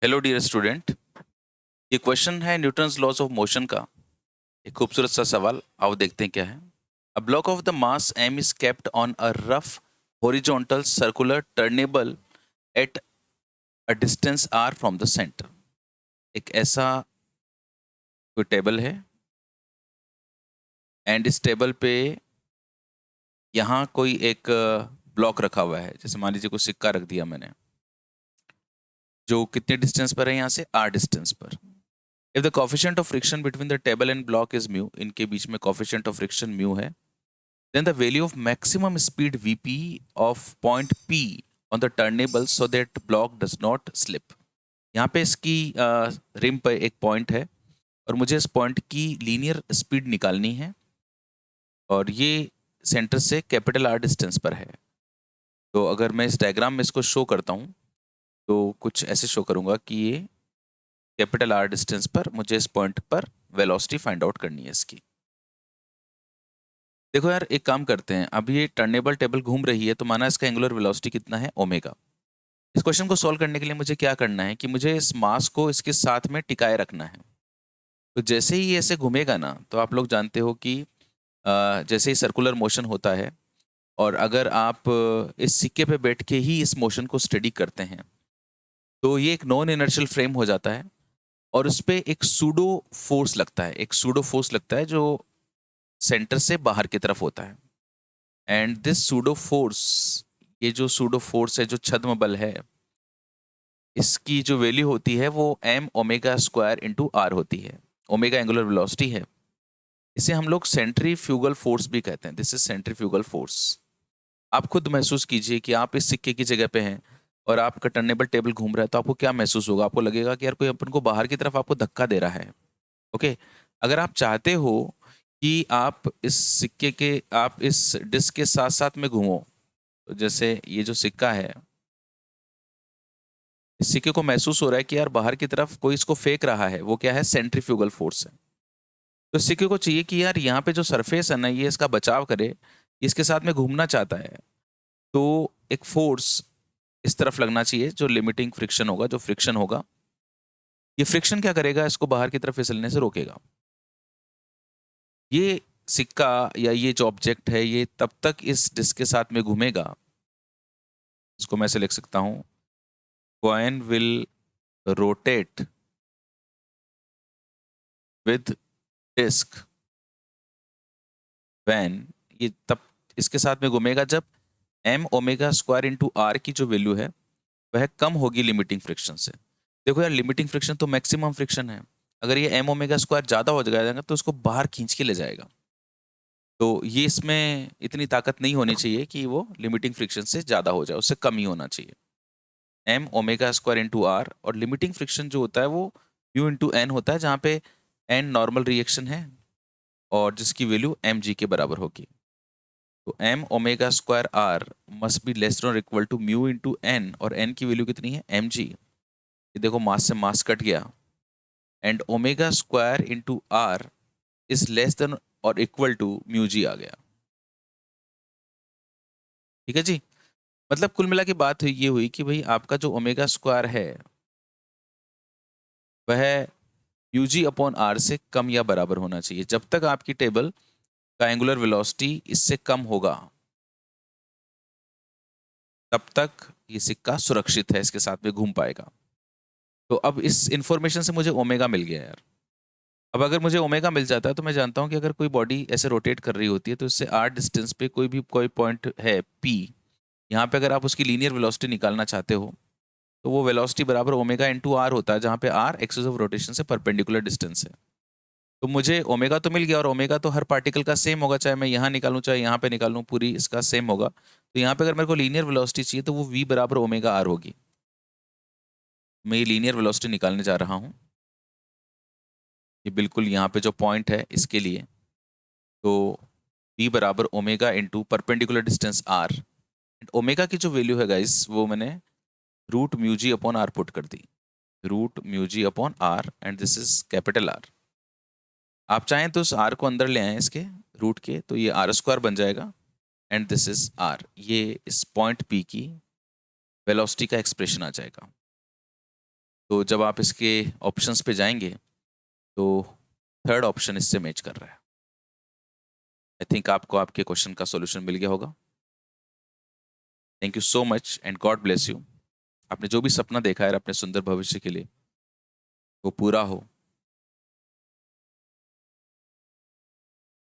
Hello dear student. ये question है Newton's laws of motion का। एक खूबसूरत सा सवाल, आओ देखते हैं क्या है। A block of the mass m is kept on a rough horizontal circular टर्नेबल at a distance r from the centre. एक ऐसा कोई टेबल है एंड इस टेबल पे यहाँ कोई एक ब्लॉक रखा हुआ है। जैसे मान लीजिए कोई सिक्का रख दिया मैंने, जो कितने डिस्टेंस पर है यहाँ से, r डिस्टेंस पर। If the coefficient of friction between the table and block is mu, इनके बीच में कोफिशिएंट ऑफ फ्रिक्शन म्यू है, then the value of maximum speed Vp of point P on the turnable so that block does not slip। यहाँ पे इसकी rim पर एक point है और मुझे इस पॉइंट की लीनियर स्पीड निकालनी है और ये सेंटर से कैपिटल आर डिस्टेंस पर है। तो अगर मैं इस डायग्राम में इसको शो करता हूँ तो कुछ ऐसे शो करूँगा कि ये कैपिटल आर डिस्टेंस पर मुझे इस पॉइंट पर वेलोसिटी फाइंड आउट करनी है इसकी। देखो यार, एक काम करते हैं, अब ये टर्नेबल टेबल घूम रही है तो माना इसका एंगुलर वेलोसिटी कितना है, ओमेगा। इस क्वेश्चन को सॉल्व करने के लिए मुझे क्या करना है कि मुझे इस मास को इसके साथ में टिकाए रखना है। तो जैसे ही ये ऐसे घूमेगा ना, तो आप लोग जानते हो कि जैसे ही सर्कुलर मोशन होता है और अगर आप इस सिक्के पे बैठ के ही इस मोशन को स्टडी करते हैं तो ये एक नॉन इनर्शियल फ्रेम हो जाता है और उस पर एक सूडो फोर्स लगता है, एक सूडो फोर्स लगता है जो सेंटर से बाहर की तरफ होता है। एंड दिस सूडो फोर्स, ये जो सूडो फोर्स है, जो छद्म बल है, इसकी जो वैल्यू होती है वो m omega square into r होती है। ओमेगा एंगुलर वेलोसिटी है। इसे हम लोग सेंट्रीफ्यूगल फोर्स भी कहते हैं। This is centrifugal force. आप खुद महसूस कीजिए कि आप इस सिक्के की जगह पे हैं और आपका टर्नेबल टेबल घूम रहा है, तो आपको क्या महसूस होगा? आपको लगेगा कि यार कोई अपन को बाहर की तरफ आपको धक्का दे रहा है। ओके, अगर आप चाहते हो कि आप इस सिक्के के, आप इस डिस्क के साथ साथ में घूमो, तो जैसे ये जो सिक्का है, इस सिक्के को महसूस हो रहा है कि यार बाहर की तरफ कोई इसको फेंक रहा है, वो क्या है, सेंट्रीफ्यूगल फोर्स है। तो इस सिक्के को चाहिए कि यार यहाँ पे जो सरफेस है ना, ये इसका बचाव करे, इसके साथ में घूमना चाहता है, तो एक फोर्स इस तरफ लगना चाहिए जो लिमिटिंग फ्रिक्शन होगा, जो फ्रिक्शन होगा। ये फ्रिक्शन क्या करेगा, इसको बाहर की तरफ फिसलने से रोकेगा। ये सिक्का या ये जो ऑब्जेक्ट है, ये तब तक इस डिस्क के साथ में घूमेगा, इसको मैं ऐसे लिख सकता हूँ, coin will rotate with disc when, ये तब इसके साथ में घूमेगा जब m omega square into r की जो वैल्यू है वह कम होगी लिमिटिंग फ्रिक्शन से। देखो यार, लिमिटिंग फ्रिक्शन तो मैक्सिमम फ्रिक्शन है। अगर ये m ओमेगा स्क्वायर ज़्यादा हो जाएगा तो उसको बाहर खींच के ले जाएगा। तो ये इसमें इतनी ताकत नहीं होनी चाहिए कि वो लिमिटिंग फ्रिक्शन से ज़्यादा हो जाए, उससे कम ही होना चाहिए। m omega square into r, और लिमिटिंग फ्रिक्शन जो होता है वो u इंटू एन होता है, जहाँ पे n नॉर्मल रिएक्शन है और जिसकी वैल्यू mg के बराबर होगी। तो m omega square R must be less और equal to mu into N, और n की वैल्यू कितनी है, mg। ये देखो, मास से मास कट गया, and omega square into R is less than और इक्वल टू म्यू जी आ गया। ठीक है जी। मतलब कुल मिला के बात ये हुई कि भाई आपका जो ओमेगा स्क्वायर है वह यू जी अपॉन आर से कम या बराबर होना चाहिए। जब तक आपकी टेबल का एंगुलर वेलोसिटी इससे कम होगा तब तक ये सिक्का सुरक्षित है, इसके साथ में घूम पाएगा। तो अब इस इंफॉर्मेशन से मुझे ओमेगा मिल गया यार। अब अगर मुझे ओमेगा मिल जाता है तो मैं जानता हूँ कि अगर कोई बॉडी ऐसे रोटेट कर रही होती है तो इससे आर डिस्टेंस पे कोई पॉइंट है पी, यहाँ पे अगर आप उसकी लीनियर वेलोसिटी निकालना चाहते हो तो वो वेलोसिटी बराबर ओमेगा इंटू आर होता है, जहाँ पे आर एक्सिस ऑफ रोटेशन से परपेंडिकुलर डिस्टेंस है। तो मुझे ओमेगा तो मिल गया, और ओमेगा तो हर पार्टिकल का सेम होगा, चाहे मैं यहाँ निकालूं चाहे यहाँ पे निकालूं, पूरी इसका सेम होगा। तो यहाँ पे अगर मेरे को लीनियर वेलोसिटी चाहिए तो वो v बराबर ओमेगा आर होगी। मैं ये लीनियर वेलोसिटी निकालने जा रहा हूँ, ये बिल्कुल यहाँ पे जो पॉइंट है इसके लिए। तो v बराबर omega into perpendicular distance r, omega की जो वैल्यू है गाइस वो मैंने root mu g upon R put कर दी, root mu g upon R, and this is capital R. आप चाहें तो उस आर को अंदर ले आए इसके रूट के, तो ये आर स्क्वायर बन जाएगा, एंड दिस इज आर। ये इस पॉइंट पी की वेलोसिटी का एक्सप्रेशन आ जाएगा। तो जब आप इसके ऑप्शंस पे जाएंगे तो थर्ड ऑप्शन इससे मैच कर रहा है। आई थिंक आपको आपके क्वेश्चन का सॉल्यूशन मिल गया होगा। Thank you so much and God bless you. आपने जो भी सपना देखा है अपने सुंदर भविष्य के लिए वो पूरा हो,